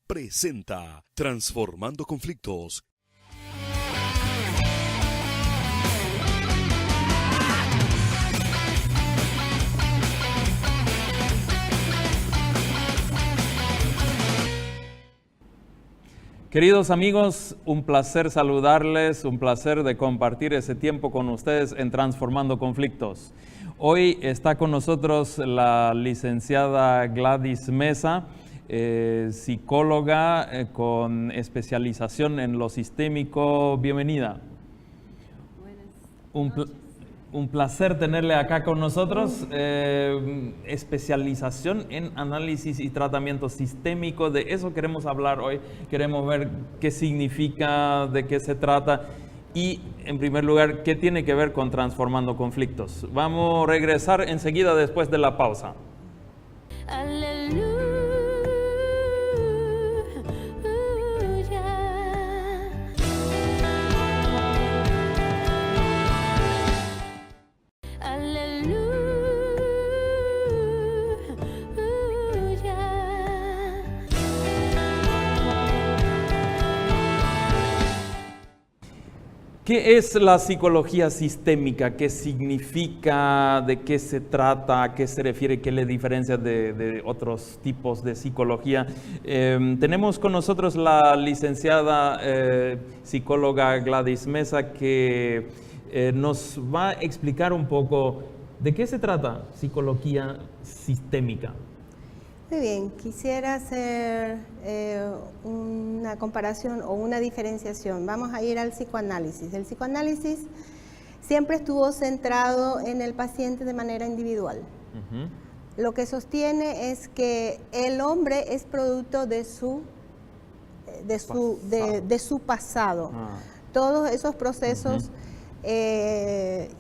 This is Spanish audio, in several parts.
Presenta Transformando Conflictos. Queridos amigos, un placer saludarles, un placer de compartir ese tiempo con ustedes en Transformando Conflictos. Hoy está con nosotros la licenciada Gladys Mesa, psicóloga con especialización en lo sistémico. Bienvenida. Buenas noches. Un placer tenerle acá con nosotros. Especialización en análisis y tratamiento sistémico. De eso queremos hablar hoy. Queremos ver qué significa, de qué se trata y, en primer lugar, qué tiene que ver con transformando conflictos. Vamos a regresar enseguida después de la pausa. Aleluya. ¿Qué es la psicología sistémica? ¿Qué significa? ¿De qué se trata? ¿A qué se refiere? ¿Qué le diferencia de otros tipos de psicología? Tenemos con nosotros la licenciada psicóloga Gladys Mesa que nos va a explicar un poco de qué se trata psicología sistémica. Muy bien, quisiera hacer una comparación o una diferenciación. Vamos a ir al psicoanálisis. El psicoanálisis siempre estuvo centrado en el paciente de manera individual. Lo que sostiene es que el hombre es producto de su pasado. Todos esos procesos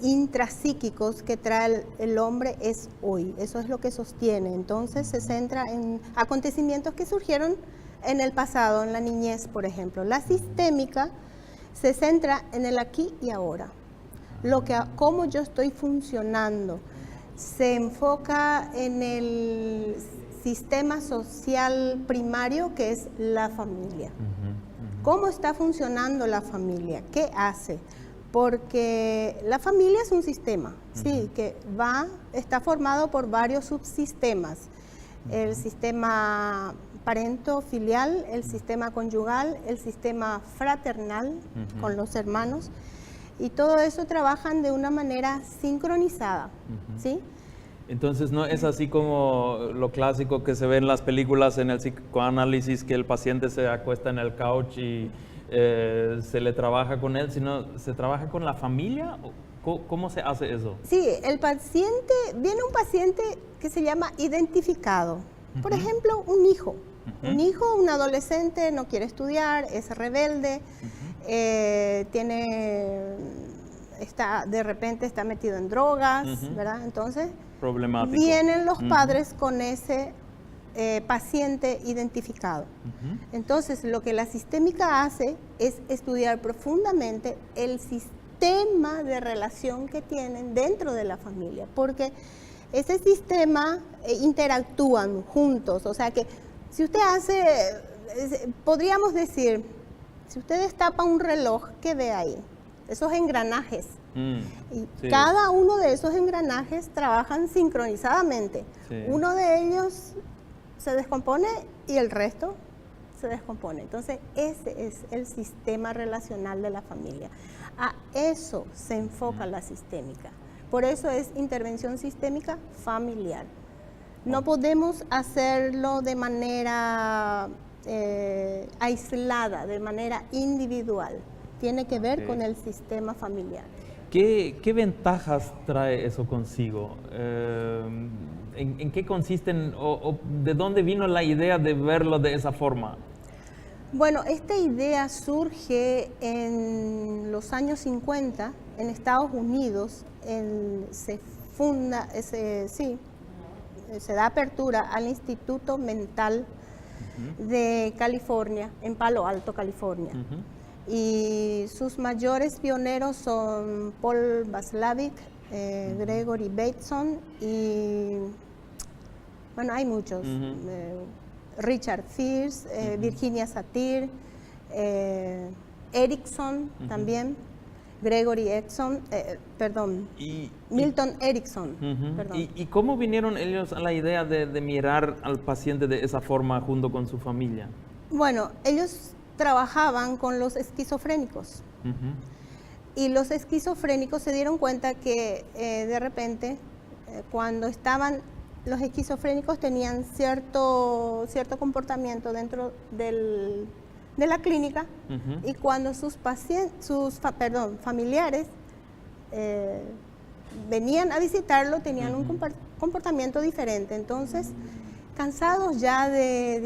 intrapsíquicos que trae el hombre es hoy. Eso es lo que sostiene. Entonces se centra en acontecimientos que surgieron en el pasado, en la niñez, por ejemplo. La sistémica se centra en el aquí y ahora. Cómo yo estoy funcionando. Se enfoca en el sistema social primario, que es la familia. ¿Cómo está funcionando la familia? ¿Qué hace? Porque la familia es un sistema, sí, que está formado por varios subsistemas. El sistema parento-filial, el sistema conyugal, el sistema fraternal con los hermanos, y todo eso trabajan de una manera sincronizada, ¿sí? Entonces no es así como lo clásico que se ve en las películas en el psicoanálisis, que el paciente se acuesta en el couch y se le trabaja con él, sino se trabaja con la familia. ¿Cómo se hace eso? Sí, viene un paciente que se llama identificado. Por ejemplo, un hijo. Un adolescente, no quiere estudiar, es rebelde, de repente está metido en drogas, ¿verdad? Entonces, vienen los padres con ese paciente identificado. Entonces, lo que la sistémica hace es estudiar profundamente el sistema de relación que tienen dentro de la familia, porque ese sistema interactúan juntos. O sea que si usted podríamos decir, si usted destapa un reloj, ¿qué ve ahí? Esos engranajes. Y cada uno de esos engranajes trabajan sincronizadamente. Uno de ellos se descompone y el resto se descompone. Entonces, ese es el sistema relacional de la familia. A eso se enfoca la sistémica. Por eso es intervención sistémica familiar. No podemos hacerlo de manera aislada, de manera individual. Tiene que ver con el sistema familiar. ¿Qué ventajas trae eso consigo? ¿En qué consisten o de dónde vino la idea de verlo de esa forma? Bueno, esta idea surge en los años 50 en Estados Unidos. Se da apertura al Instituto Mental de California, en Palo Alto, California. Y sus mayores pioneros son Paul Watzlawick, Gregory Bateson y, bueno, hay muchos. Richard Fierce, Virginia Satir, Erickson también, Gregory Erickson, Milton Erickson. Perdón. ¿Y cómo vinieron ellos a la idea de mirar al paciente de esa forma junto con su familia? Bueno, ellos trabajaban con los esquizofrénicos. Y los esquizofrénicos se dieron cuenta que de repente, cuando estaban, los esquizofrénicos tenían cierto comportamiento dentro de la clínica, y cuando sus familiares venían a visitarlo, tenían un comportamiento diferente. Entonces, cansados ya de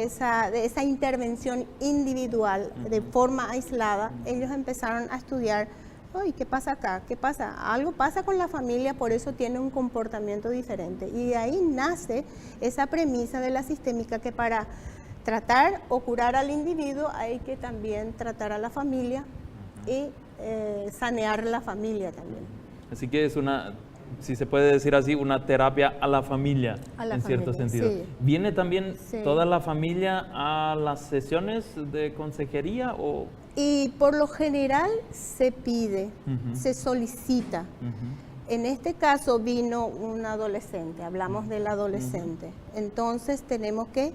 esa intervención individual de forma aislada, ellos empezaron a estudiar, oye, ¿qué pasa acá? ¿Qué pasa? Algo pasa con la familia, por eso tiene un comportamiento diferente. Y de ahí nace esa premisa de la sistémica, que para tratar o curar al individuo hay que también tratar a la familia y sanear la familia también. Así que es una, si se puede decir así, una terapia a la familia, en cierto sentido. Sí. ¿Viene también Sí. toda la familia a las sesiones de consejería o...? Y por lo general se pide, se solicita. En este caso vino un adolescente, hablamos del adolescente. Entonces tenemos que,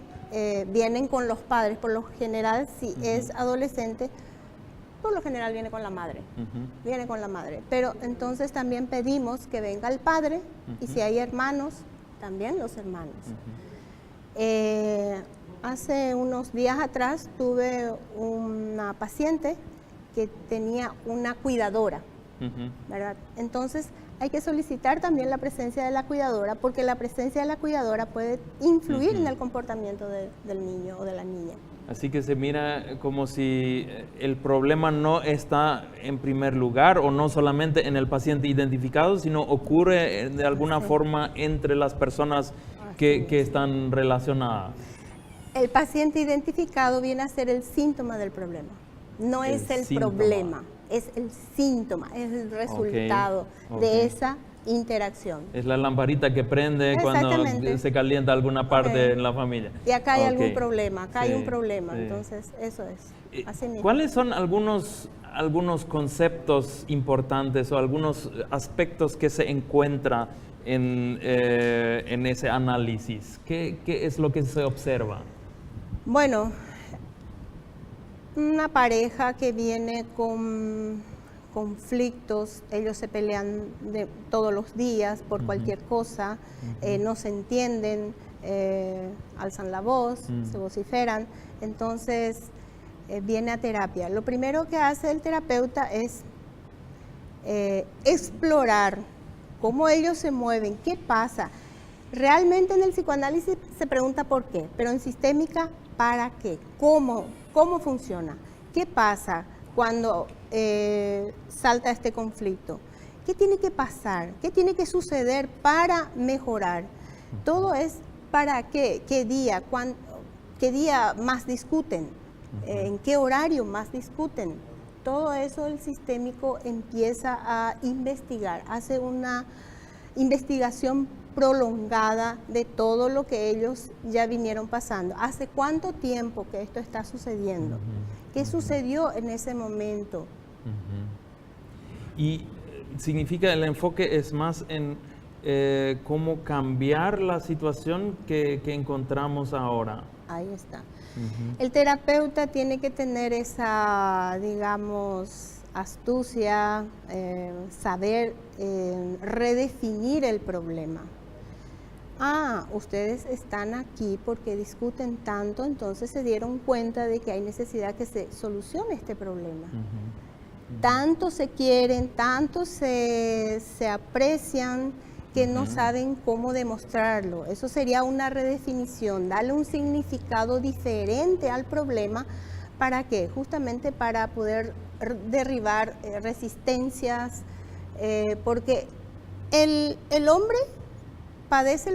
vienen con los padres, por lo general si es adolescente, por lo general viene con la madre, viene con la madre. Pero entonces también pedimos que venga el padre, y si hay hermanos, también los hermanos. Hace unos días atrás tuve una paciente que tenía una cuidadora, ¿verdad? Entonces hay que solicitar también la presencia de la cuidadora, porque la presencia de la cuidadora puede influir en el comportamiento del niño o de la niña. Así que se mira como si el problema no está en primer lugar o no solamente en el paciente identificado, sino ocurre de alguna forma entre las personas que están relacionadas. El paciente identificado viene a ser el síntoma del problema, no es el problema, es el síntoma, es el resultado de esa interacción. Es la lamparita que prende cuando se calienta alguna parte en la familia. Y acá hay algún problema, acá hay un problema, entonces eso es. Así mismo. ¿Cuáles son algunos conceptos importantes o algunos aspectos que se encuentra en ese análisis? ¿Qué es lo que se observa? Bueno, una pareja que viene con conflictos, ellos se pelean todos los días por cualquier cosa, no se entienden, alzan la voz, se vociferan, entonces viene a terapia. Lo primero que hace el terapeuta es explorar cómo ellos se mueven, qué pasa. Realmente en el psicoanálisis se pregunta por qué, pero en sistémica, ¿para qué? ¿Cómo funciona? ¿Qué pasa cuando salta este conflicto? ¿Qué tiene que pasar? ¿Qué tiene que suceder para mejorar? Todo es para qué día, qué día más discuten, en qué horario más discuten. Todo eso el sistémico empieza a investigar, hace una investigación prolongada de todo lo que ellos ya vinieron pasando. ¿Hace cuánto tiempo que esto está sucediendo? ¿Qué sucedió en ese momento? Y significa, el enfoque es más en cómo cambiar la situación que encontramos ahora. Ahí está. El terapeuta tiene que tener esa, digamos, astucia, saber redefinir el problema. Ustedes están aquí porque discuten tanto, entonces se dieron cuenta de que hay necesidad que se solucione este problema. Tanto se quieren, tanto se aprecian, que no saben cómo demostrarlo. Eso sería una redefinición, darle un significado diferente al problema. ¿Para qué? Justamente para poder derribar resistencias, porque el hombre padece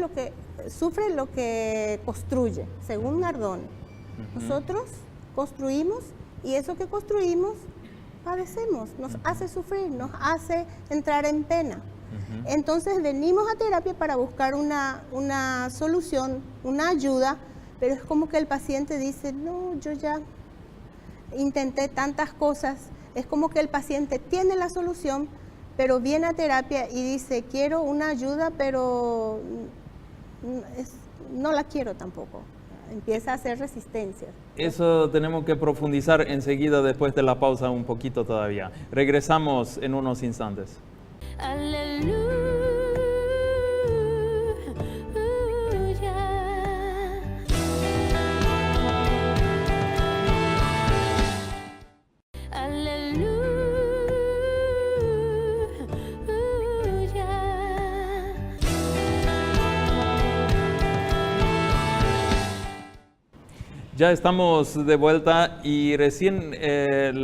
sufre lo que construye, según Nardone. Nosotros construimos, y eso que construimos padecemos, nos hace sufrir, nos hace entrar en pena. Entonces venimos a terapia para buscar una solución, una ayuda, pero es como que el paciente dice, no, yo ya intenté tantas cosas. Es como que el paciente tiene la solución, pero viene a terapia y dice, quiero una ayuda, pero no la quiero tampoco. Empieza a hacer resistencia. Eso tenemos que profundizar enseguida después de la pausa un poquito todavía. Regresamos en unos instantes. Ya estamos de vuelta y recién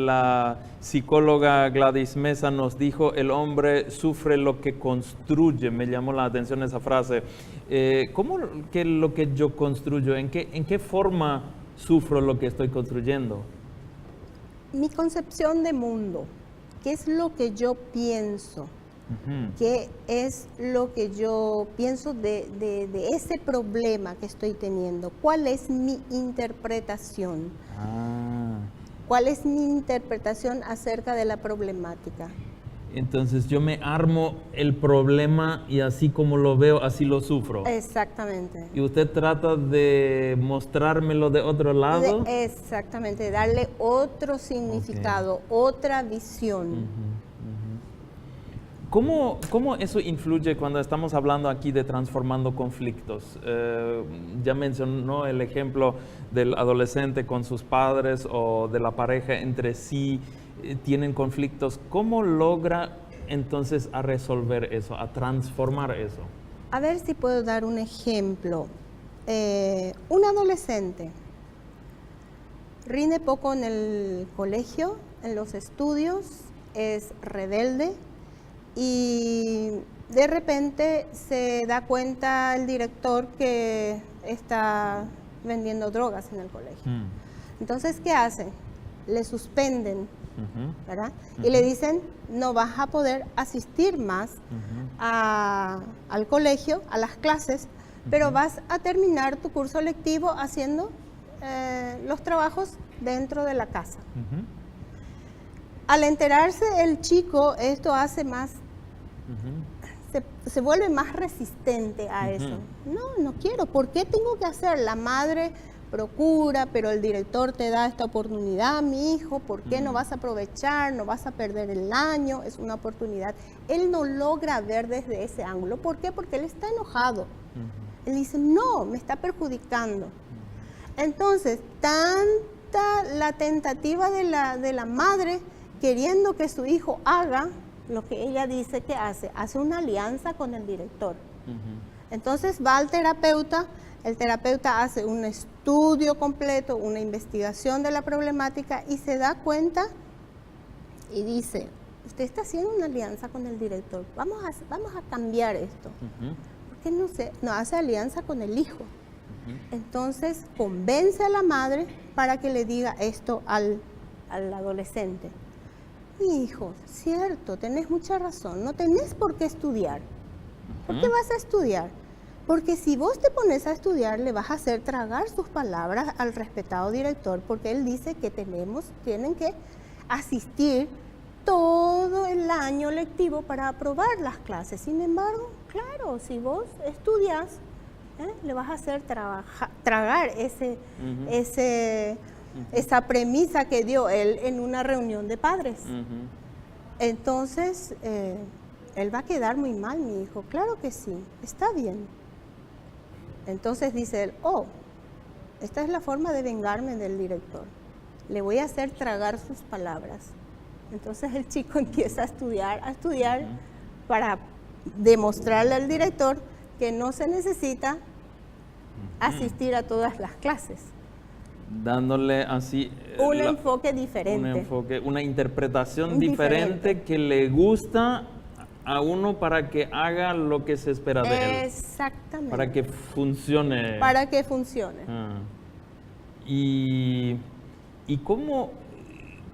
la psicóloga Gladys Mesa nos dijo, el hombre sufre lo que construye. Me llamó la atención esa frase. ¿Cómo que lo que yo construyo? ¿En qué forma sufro lo que estoy construyendo? Mi concepción de mundo, ¿qué es lo que yo pienso? ¿Qué es lo que yo pienso de ese problema que estoy teniendo? ¿Cuál es mi interpretación? ¿Cuál es mi interpretación acerca de la problemática? Entonces yo me armo el problema y así como lo veo, así lo sufro. Exactamente. ¿Y usted trata de mostrármelo de otro lado? Exactamente, darle otro significado, otra visión. ¿Cómo eso influye cuando estamos hablando aquí de transformando conflictos? Ya mencionó el ejemplo del adolescente con sus padres o de la pareja entre sí, tienen conflictos. ¿Cómo logra entonces a resolver eso, a transformar eso? A ver si puedo dar un ejemplo. Un adolescente rinde poco en el colegio, en los estudios, es rebelde, y de repente se da cuenta el director que está vendiendo drogas en el colegio. Entonces, ¿qué hacen? Le suspenden, ¿verdad? Y le dicen, no vas a poder asistir más al colegio, a las clases, pero vas a terminar tu curso lectivo haciendo los trabajos dentro de la casa. Al enterarse el chico, esto hace más, se vuelve más resistente a eso. No quiero, ¿por qué tengo que hacer? La madre procura, pero el director te da esta oportunidad, mi hijo, ¿por qué no vas a aprovechar? No vas a perder el año, es una oportunidad. Él no logra ver desde ese ángulo. ¿Por qué? Porque él está enojado. Él dice, no, me está perjudicando. Entonces, tanta la tentativa de la madre queriendo que su hijo haga lo que ella dice que hace una alianza con el director. Entonces va al terapeuta, el terapeuta hace un estudio completo, una investigación de la problemática y se da cuenta y dice, usted está haciendo una alianza con el director, vamos a cambiar esto. ¿Por qué no hace alianza con el hijo? Entonces convence a la madre para que le diga esto al adolescente. Mi hijo, cierto, tenés mucha razón, no tenés por qué estudiar. ¿Por qué vas a estudiar? Porque si vos te pones a estudiar, le vas a hacer tragar sus palabras al respetado director, porque él dice que tienen que asistir todo el año lectivo para aprobar las clases. Sin embargo, claro, si vos estudias, le vas a hacer tragar esa premisa que dio él en una reunión de padres. Entonces, él va a quedar muy mal, mi hijo. Claro que sí, está bien. Entonces dice él, esta es la forma de vengarme del director. Le voy a hacer tragar sus palabras. Entonces el chico empieza a estudiar para demostrarle al director que no se necesita asistir a todas las clases. Dándole así un enfoque diferente. Una interpretación diferente que le gusta a uno para que haga lo que se espera de él. Exactamente. Para que funcione. Para que funcione. Y cómo,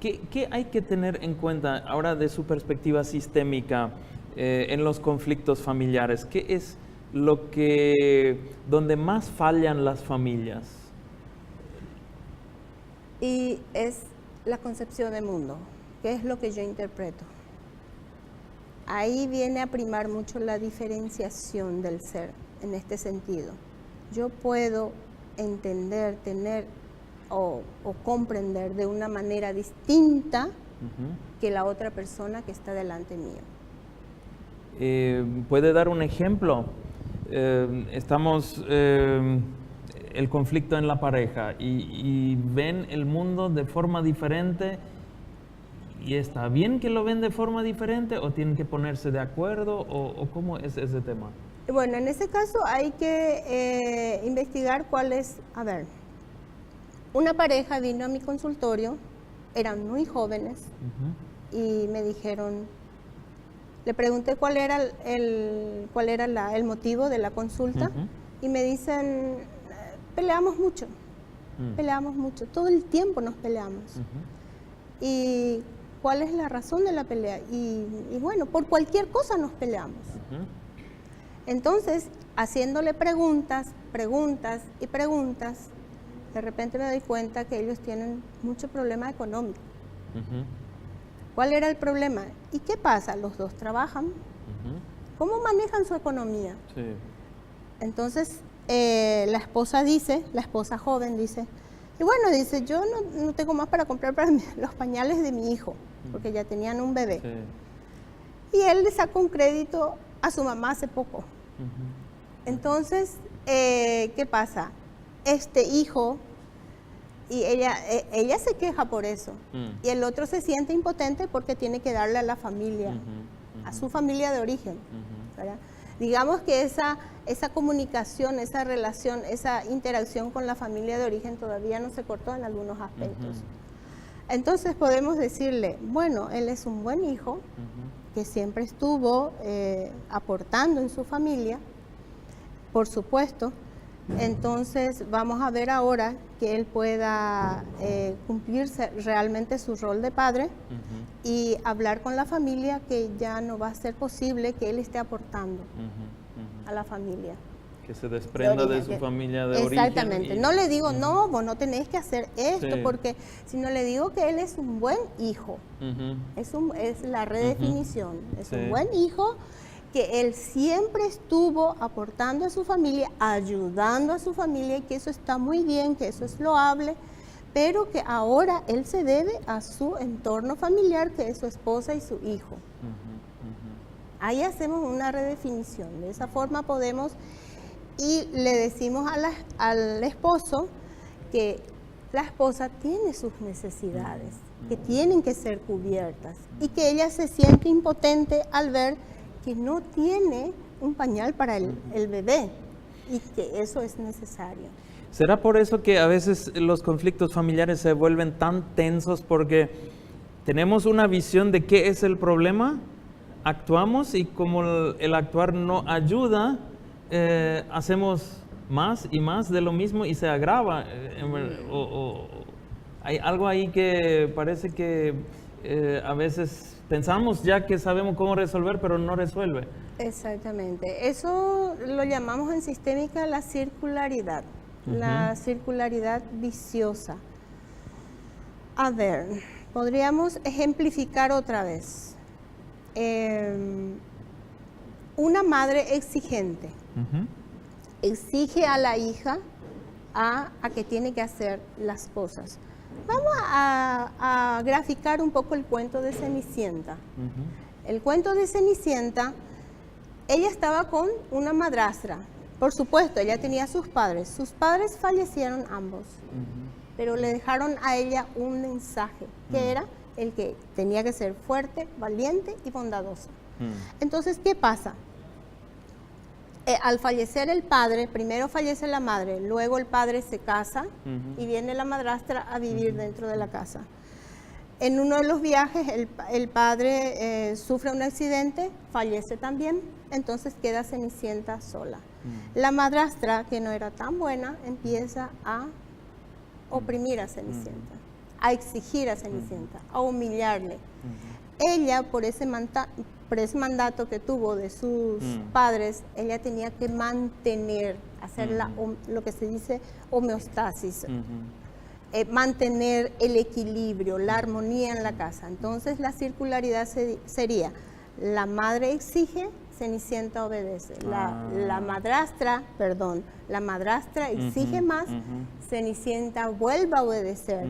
¿qué hay que tener en cuenta ahora de su perspectiva sistémica en los conflictos familiares? ¿Qué es donde más fallan las familias? y es la concepción de mundo, que es lo que yo interpreto. Ahí viene a primar mucho la diferenciación del ser en este sentido. Yo puedo entender, tener o comprender de una manera distinta que la otra persona que está delante mío. ¿Puede dar un ejemplo? Estamos el conflicto en la pareja y ven el mundo de forma diferente, y está bien que lo ven de forma diferente o tienen que ponerse de acuerdo, o cómo es ese tema. Bueno, en ese caso hay que investigar cuál es, a ver, una pareja vino a mi consultorio, eran muy jóvenes y me dijeron, le pregunté cuál era el motivo de la consulta y me dicen, peleamos mucho, todo el tiempo nos peleamos. ¿Y cuál es la razón de la pelea? Y bueno, por cualquier cosa nos peleamos. Entonces, haciéndole preguntas, de repente me doy cuenta que ellos tienen mucho problema económico. ¿Cuál era el problema? ¿Y qué pasa? Los dos trabajan. ¿Cómo manejan su economía? Sí. Entonces, la esposa joven dice, y bueno, dice, yo no tengo más para comprar para los pañales de mi hijo, porque ya tenían un bebé. Sí. Y él le sacó un crédito a su mamá hace poco. Entonces, ¿qué pasa? Este hijo, y ella se queja por eso, y el otro se siente impotente porque tiene que darle a la familia, a su familia de origen, ¿verdad? Digamos que esa comunicación, esa relación, esa interacción con la familia de origen todavía no se cortó en algunos aspectos. Entonces podemos decirle, bueno, él es un buen hijo, que siempre estuvo aportando en su familia, por supuesto. Entonces vamos a ver ahora que él pueda cumplirse realmente su rol de padre y hablar con la familia, que ya no va a ser posible que él esté aportando a la familia. Que se desprenda de su familia de origen. Exactamente. No le digo, no, vos no tenés que hacer esto, porque sino le digo que él es un buen hijo. Es la redefinición. Es un buen hijo, que él siempre estuvo aportando a su familia, ayudando a su familia, y que eso está muy bien, que eso es loable, pero que ahora él se debe a su entorno familiar, que es su esposa y su hijo. Ahí hacemos una redefinición. De esa forma podemos, y le decimos al esposo que la esposa tiene sus necesidades, que tienen que ser cubiertas, y que ella se siente impotente al ver que no tiene un pañal para el bebé, y que eso es necesario. ¿Será por eso que a veces los conflictos familiares se vuelven tan tensos, porque tenemos una visión de qué es el problema, actuamos, y como el actuar no ayuda, hacemos más y más de lo mismo y se agrava? Hay algo ahí que parece que a veces pensamos ya que sabemos cómo resolver, pero no resuelve. Exactamente. Eso lo llamamos en sistémica la circularidad, la circularidad viciosa. A ver, podríamos ejemplificar otra vez. Una madre exigente exige a la hija a que tiene que hacer las cosas. Vamos a graficar un poco el cuento de Cenicienta. El cuento de Cenicienta, ella estaba con una madrastra. Por supuesto, ella tenía sus padres. Sus padres fallecieron ambos, pero le dejaron a ella un mensaje, que era el que tenía que ser fuerte, valiente y bondadosa. Entonces, ¿qué pasa? Al fallecer el padre, primero fallece la madre, luego el padre se casa y viene la madrastra a vivir dentro de la casa. En uno de los viajes el padre sufre un accidente, fallece también, entonces queda Cenicienta sola. La madrastra, que no era tan buena, empieza a oprimir a Cenicienta, a exigir a Cenicienta, a humillarle. Ella, por ese mandato que tuvo de sus padres, ella tenía que mantener, hacer lo que se dice homeostasis. mantener el equilibrio, la armonía en la casa. Entonces la circularidad sería: la madre exige, Cenicienta obedece. La madrastra exige más, Cenicienta vuelve a obedecer.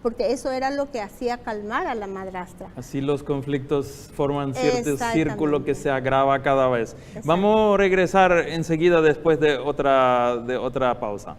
Porque eso era lo que hacía calmar a la madrastra. Así los conflictos forman cierto círculo que se agrava cada vez. Vamos a regresar enseguida después de otra pausa.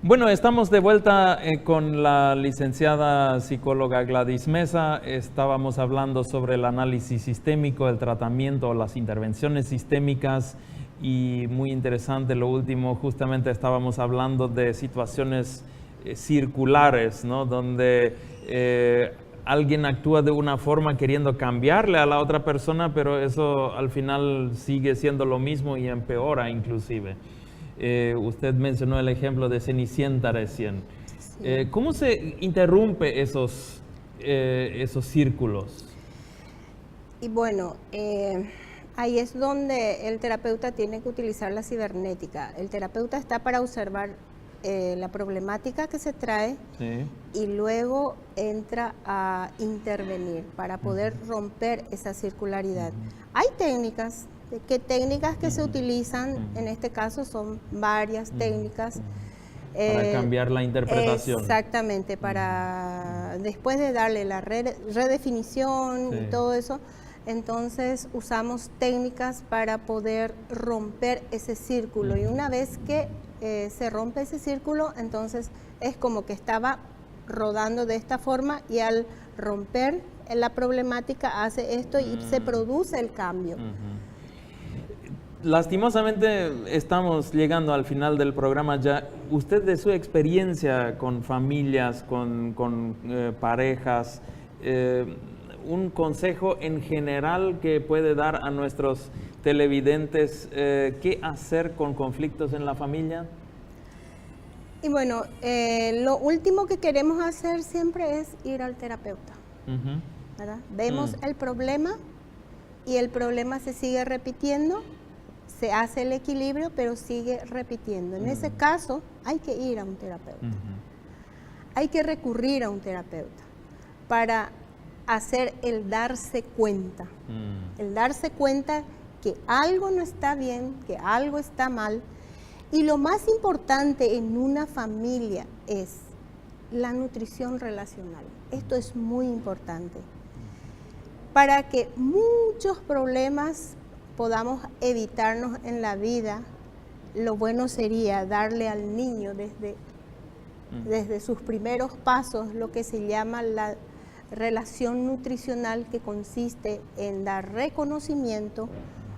Bueno, estamos de vuelta con la licenciada psicóloga Gladys Mesa. Estábamos hablando sobre el análisis sistémico, el tratamiento, las intervenciones sistémicas, y muy interesante lo último, justamente estábamos hablando de situaciones circulares, ¿no? Donde alguien actúa de una forma queriendo cambiarle a la otra persona, pero eso al final sigue siendo lo mismo y empeora inclusive. Usted mencionó el ejemplo de Cenicienta recién. Sí. ¿Cómo se interrumpe esos círculos? Y bueno, ahí es donde el terapeuta tiene que utilizar la cibernética. El terapeuta está para observar la problemática que se trae, sí, y luego entra a intervenir para poder romper esa circularidad. Hay técnicas. ¿Qué técnicas que se utilizan? En este caso son varias técnicas. Para cambiar la interpretación. Exactamente, para después de darle la redefinición, sí, y todo eso, entonces usamos técnicas para poder romper ese círculo. Y una vez que se rompe ese círculo, entonces es como que estaba rodando de esta forma, y al romper la problemática hace esto y se produce el cambio. Lastimosamente estamos llegando al final del programa ya. Usted, de su experiencia con familias, con parejas, un consejo en general que puede dar a nuestros televidentes, ¿qué hacer con conflictos en la familia? Y bueno, lo último que queremos hacer siempre es ir al terapeuta. ¿Verdad? Vemos el problema y el problema se sigue repitiendo. Se hace el equilibrio, pero sigue repitiendo. En ese caso, hay que ir a un terapeuta. Hay que recurrir a un terapeuta para hacer el darse cuenta. El darse cuenta que algo no está bien, que algo está mal. Y lo más importante en una familia es la nutrición relacional. Esto es muy importante. Para que muchos problemas podamos evitarnos en la vida, lo bueno sería darle al niño desde sus primeros pasos lo que se llama la relación nutricional, que consiste en dar reconocimiento,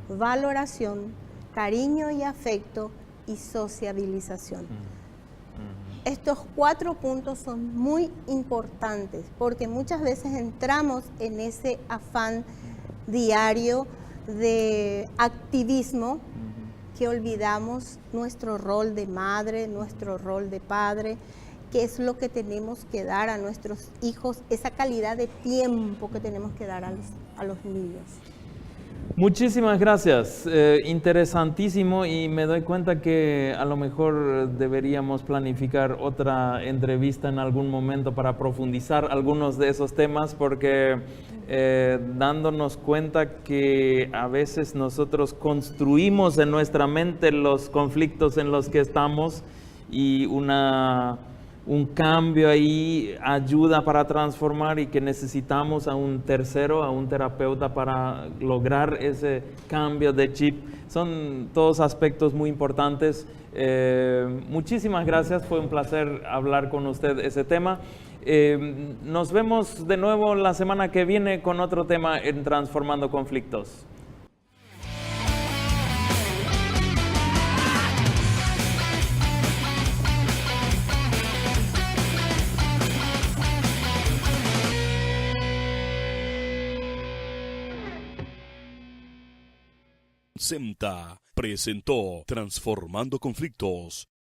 valoración, cariño y afecto y sociabilización. Estos 4 puntos son muy importantes porque muchas veces entramos en ese afán diario de activismo que olvidamos nuestro rol de madre, nuestro rol de padre, que es lo que tenemos que dar a nuestros hijos, esa calidad de tiempo que tenemos que dar a los niños. Muchísimas gracias, interesantísimo, y me doy cuenta que a lo mejor deberíamos planificar otra entrevista en algún momento para profundizar algunos de esos temas, porque dándonos cuenta que a veces nosotros construimos en nuestra mente los conflictos en los que estamos, y un cambio ahí ayuda para transformar, y que necesitamos a un tercero, a un terapeuta para lograr ese cambio de chip. Son todos aspectos muy importantes. Muchísimas gracias, fue un placer hablar con usted ese tema. Nos vemos de nuevo la semana que viene con otro tema en Transformando Conflictos. SEMTA presentó Transformando Conflictos.